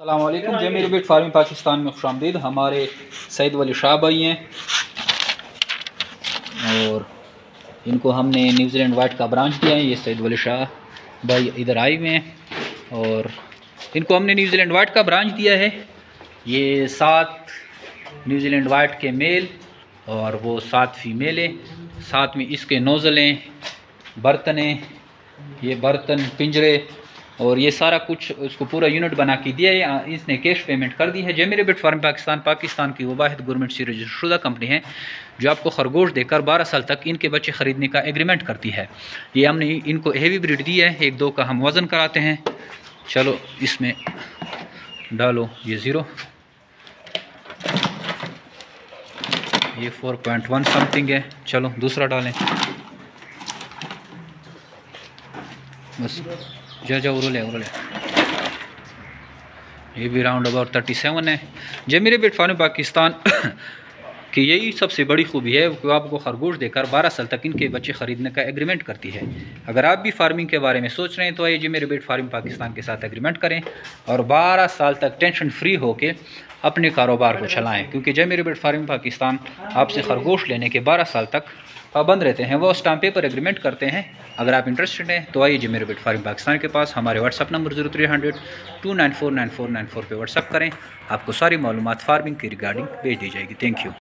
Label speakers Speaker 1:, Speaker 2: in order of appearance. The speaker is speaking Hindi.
Speaker 1: अस्सलाम वालेकुम। जमीर बिट फार्मिंग पाकिस्तान में खुशामदीद। हमारे सईद वली शाह भाई हैं और इनको हमने न्यूजीलैंड वाइट का ब्रांच दिया है। ये सईद वली शाह भाई इधर आए हुए हैं और इनको हमने न्यूजीलैंड वाइट का ब्रांच दिया है। ये 7 न्यूजीलैंड वाइट के मेल और वो 7 फीमेल हैं। साथ में इसके नोज़लें, बर्तन, ये बर्तन, पिंजरे और ये सारा कुछ उसको पूरा यूनिट बना के दिया है। इसने कैश पेमेंट कर दी है। जमीर बिट फार्म पाकिस्तान की वो वाहिद गवर्नमेंट से रजिस्टर्ड शुदा कंपनी है जो आपको खरगोश देकर 12 साल तक इनके बच्चे ख़रीदने का एग्रीमेंट करती है। ये हमने इनको हेवी ब्रीड दी है। 1-2 का हम वज़न कराते हैं। चलो इसमें डालो, ये 0, ये 4.1 समथिंग है। चलो दूसरा डालें, बस जा उरुले। ये भी राउंड अबाउट 37 है। जमीर बिट फार्म पाकिस्तान की यही सबसे बड़ी खूबी है कि आपको खरगोश देकर 12 साल तक इनके बच्चे ख़रीदने का एग्रीमेंट करती है। अगर आप भी फार्मिंग के बारे में सोच रहे हैं तो आइए जमीर बिट फार्म पाकिस्तान के साथ एग्रीमेंट करें और 12 साल तक टेंशन फ्री होकर अपने कारोबार को चलाएं, क्योंकि जमीर बिट फार्म पाकिस्तान आपसे खरगोश लेने के 12 साल तक पाबंद रहते हैं। वो स्टाम्प पेपर एग्रीमेंट करते हैं। अगर आप इंटरेस्टेड हैं तो आइए जमीर बिट फार्म पाकिस्तान के पास। हमारे व्हाट्सअप नंबर 0300 294 9494 पे व्हाट्सअप करें। आपको सारी मालूमात फार्मिंग की रिगार्डिंग भेज दी जाएगी। Thank you.